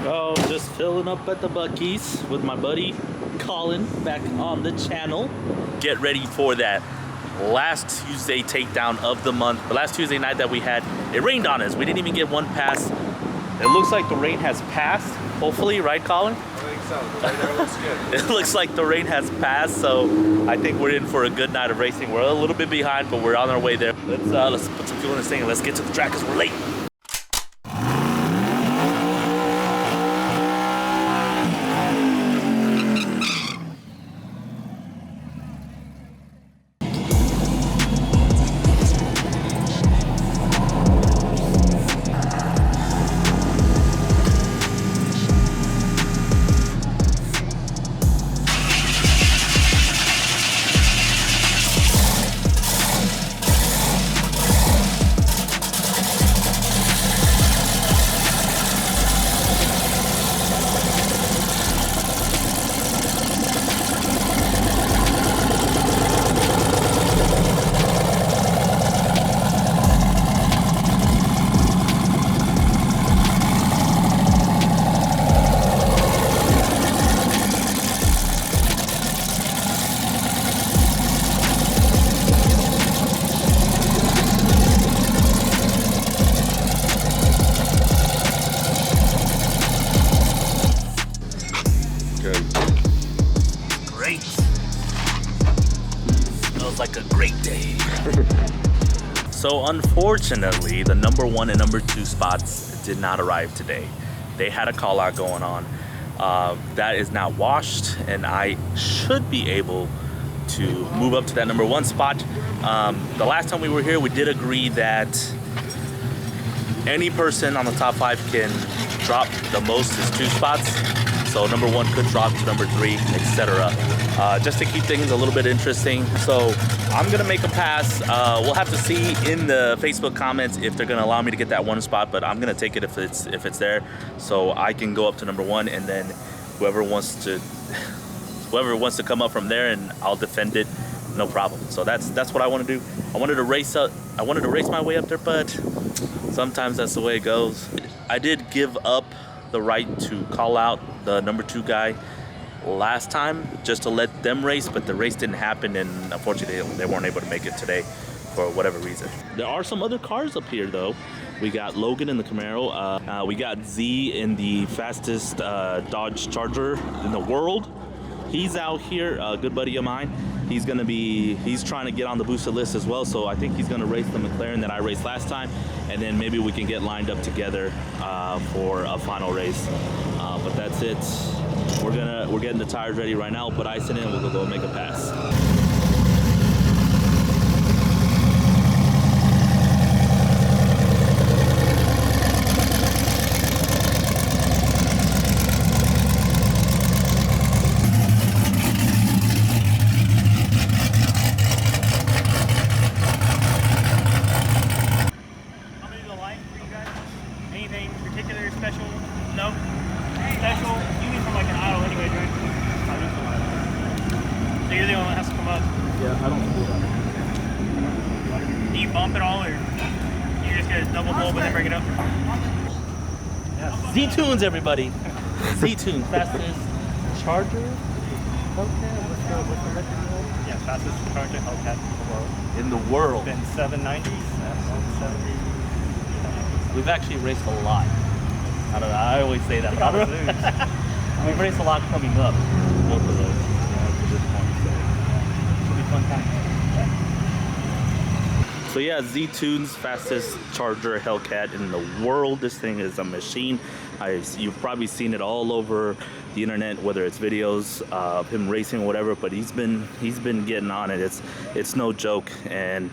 Oh, just filling up at the Buc-ee's with my buddy Colin back on the channel. Get ready for that last Tuesday takedown of the month. The last Tuesday night that we had, it rained on us. We didn't even get one pass. It looks like the rain has passed, hopefully, right, Colin? I think so. The radar looks good. It looks like the rain has passed, so I think we're in for a good night of racing. We're a little bit behind, but we're on our way there. Let's put some fuel in this thing and let's get to the track because we're late. Great. Smells like a great day. So unfortunately, the number 1 and number 2 spots did not arrive today. They had a call out going on. That is now washed, and I should be able to move up to that number 1 spot. The last time we were here, we did agree that any person on the top 5 can drop the most is 2 spots. So number 1 could drop to number 3, etc. Just to keep things a little bit interesting. So I'm gonna make a pass. We'll have to see in the Facebook comments if they're gonna allow me to get that 1 spot, but I'm gonna take it if it's there, so I can go up to number 1, and then whoever wants to come up from there, and I'll defend it, no problem. So that's what I want to do. I wanted to race my way up there, but sometimes that's the way it goes. I did give up the right to call out the number 2 guy last time just to let them race, but the race didn't happen, and unfortunately they weren't able to make it today for whatever reason. There are some other cars up here though. We got Logan in the Camaro. We got Z in the fastest Dodge Charger in the world. He's out here, a good buddy of mine. He's trying to get on the boosted list as well, so I think he's gonna race the McLaren that I raced last time, and then maybe we can get lined up together for a final race. But that's it. We're getting the tires ready right now. We'll put ice in it, and we'll go make a pass. Bump it all, or you just get a double bulb and then bring it up? Yeah. Z-Tunes, everybody. Z-Tunes, fastest Charger Hellcat. What's the record? Yeah, fastest Charger Hellcat in the world. Been 790s, 170. We've actually raced a lot. I don't know. I always say that, but I don't know. We've raced a lot coming up. Both of those. To this point, so should be fun time. So yeah, Z-Tunes, fastest Charger Hellcat in the world. This thing is a machine. You've probably seen it all over the internet, whether it's videos of him racing or whatever, but he's been getting on it. It's no joke, and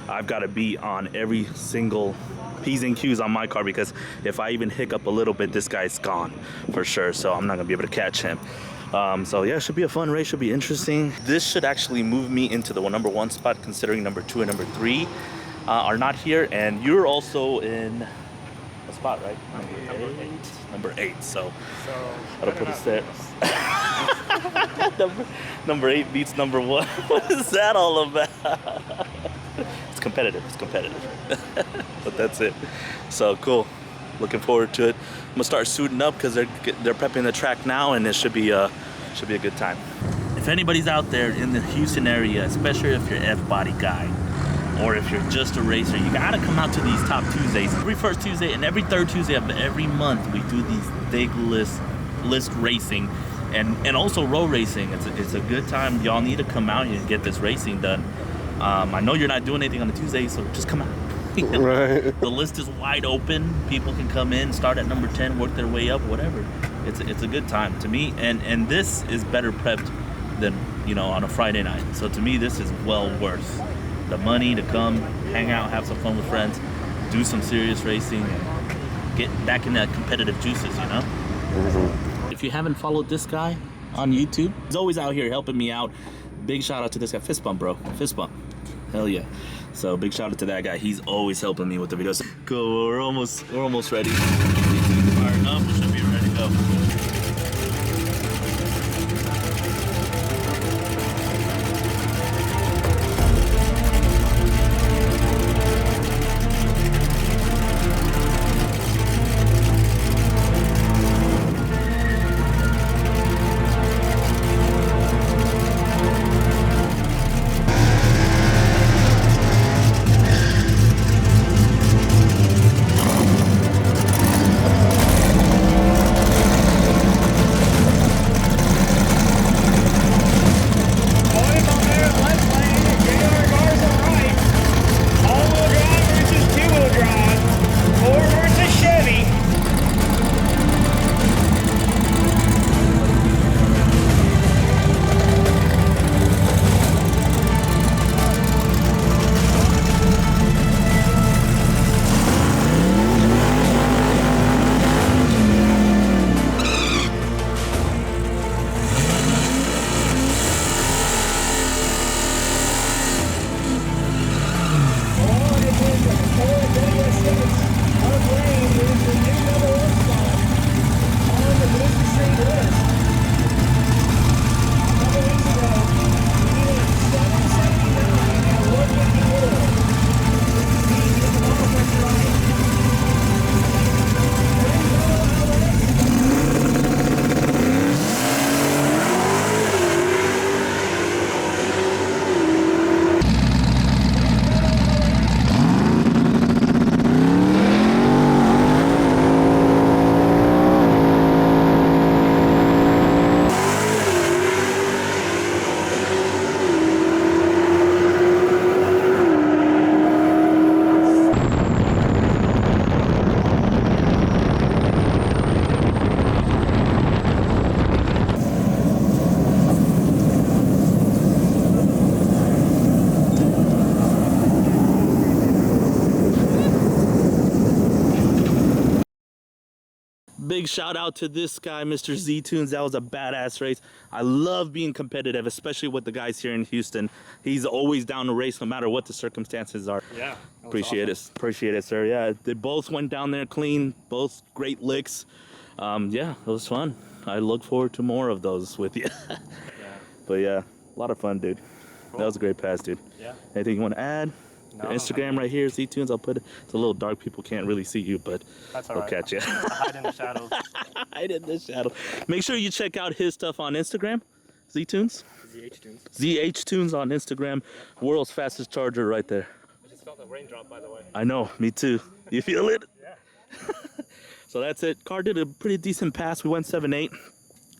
I've got to be on every single P's and Q's on my car, because if I even hiccup a little bit, this guy's gone for sure, so I'm not gonna be able to catch him. So yeah, it should be a fun race, should be interesting. This should actually move me into the number 1 spot, considering number 2 and number 3 are not here, and you're also in a spot, right? Number 8. So that'll put us there. number 8 beats number 1. What is that all about? It's competitive. But that's it. So cool. Looking forward to it. gonna start suiting up because they're prepping the track now, and it should be a good time. If anybody's out there in the Houston area, especially if you're an F-body guy, or if you're just a racer, you gotta come out to these Top Tuesdays. Every first Tuesday and every third Tuesday of every month, we do these big list racing and also road racing. It's a good time. Y'all need to come out and get this racing done. I know you're not doing anything on a Tuesday, so just come out. Right. The list is wide open. People can come in, start at number 10, work their way up, whatever. It's a good time to me, and this is better prepped than, you know, on a Friday night. So to me, this is well worth the money to come, hang out, have some fun with friends, do some serious racing, and get back in that competitive juices, you know? If you haven't followed this guy on YouTube, he's always out here helping me out. Big shout out to this guy, Fist Bump, bro. Fist Bump. Hell yeah. So big shout out to that guy. He's always helping me with the videos. Cool, we're almost ready. Fired up, we should be ready to go. Big shout out to this guy, Mr. Z Tunes. That was a badass race. I love being competitive, especially with the guys here in Houston. He's always down to race no matter what the circumstances are. Yeah. Appreciate it. Appreciate it, sir. Yeah, they both went down there clean, both great licks. Yeah, it was fun. I look forward to more of those with you. Yeah. But yeah, a lot of fun, dude. Cool. That was a great pass, dude. Yeah. Anything you want to add? No, Instagram right here, Z Tunes. I'll put it. It's a little dark. People can't really see you, but that's all I'll right. catch you. Hide in the shadows. Hide in the shadow. Make sure you check out his stuff on Instagram. Z Tunes. ZH Tunes. ZH Tunes on Instagram. World's fastest charger right there. I just felt a raindrop, by the way. I know. Me too. You feel it? Yeah. So that's it. Car did a pretty decent pass. We went 7.8.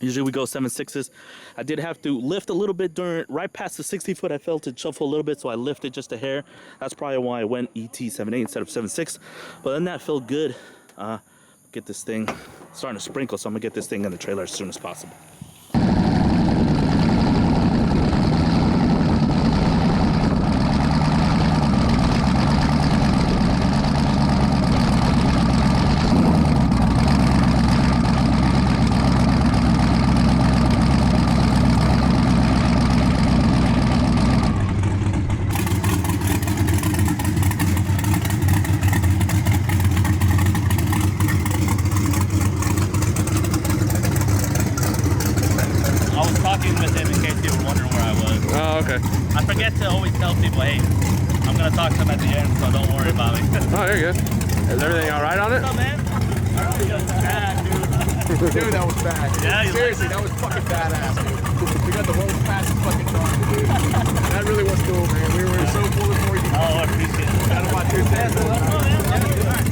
Usually we go 7.6s. I did have to lift a little bit right past the 60 foot. I felt it shuffle a little bit, so I lifted just a hair. That's probably why I went ET 7.8 instead of 7.6. But then that felt good. Get this thing starting to sprinkle, so I'm gonna get this thing in the trailer as soon as possible. I forget to always tell people, hey, I'm gonna talk to them at the end, so don't worry about it. Oh, you're good. Is everything all right on it? What's up, man? Dude, that was bad. Yeah, you Seriously, that was fucking badass, dude. We got the world's fastest fucking dog, dude. That really was cool, man. We were so pulling for you. Oh, I appreciate it. Out of my 2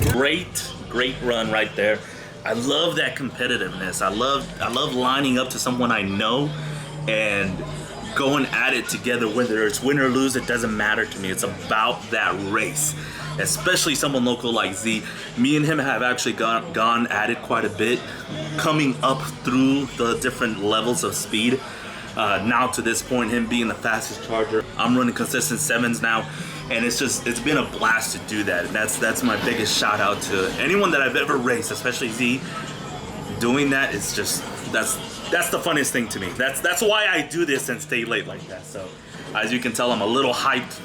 cents. Great run right there. I love that competitiveness. I love lining up to someone I know and going at it together, whether it's win or lose, it doesn't matter to me. It's about that race, especially someone local like Z. Me and him have actually gone at it quite a bit, coming up through the different levels of speed. Now to this point, him being the fastest charger, I'm running consistent 7s now, and it's been a blast to do that. And that's my biggest shout out to anyone that I've ever raced, especially Z. Doing that is just that's the funniest thing to me. That's why I do this and stay late like that. So as you can tell, I'm a little hyped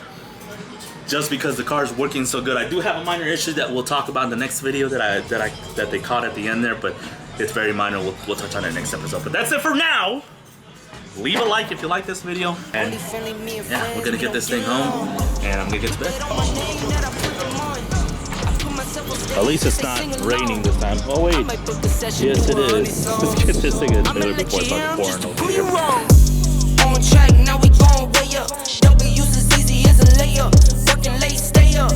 just because the car is working so good. I do have a minor issue that we'll talk about in the next video that they caught at the end there, but it's very minor. We'll touch on it next episode. But that's it for now. Leave a like if you like this video, and yeah, we're gonna get this thing home, and I'm gonna get to bed. At least it's not raining this time. Oh wait, yes it is. Let's get this thing in there before it's fucking pouring over here. On track, now we going way up. W's as easy as a layup. Working late, stay up.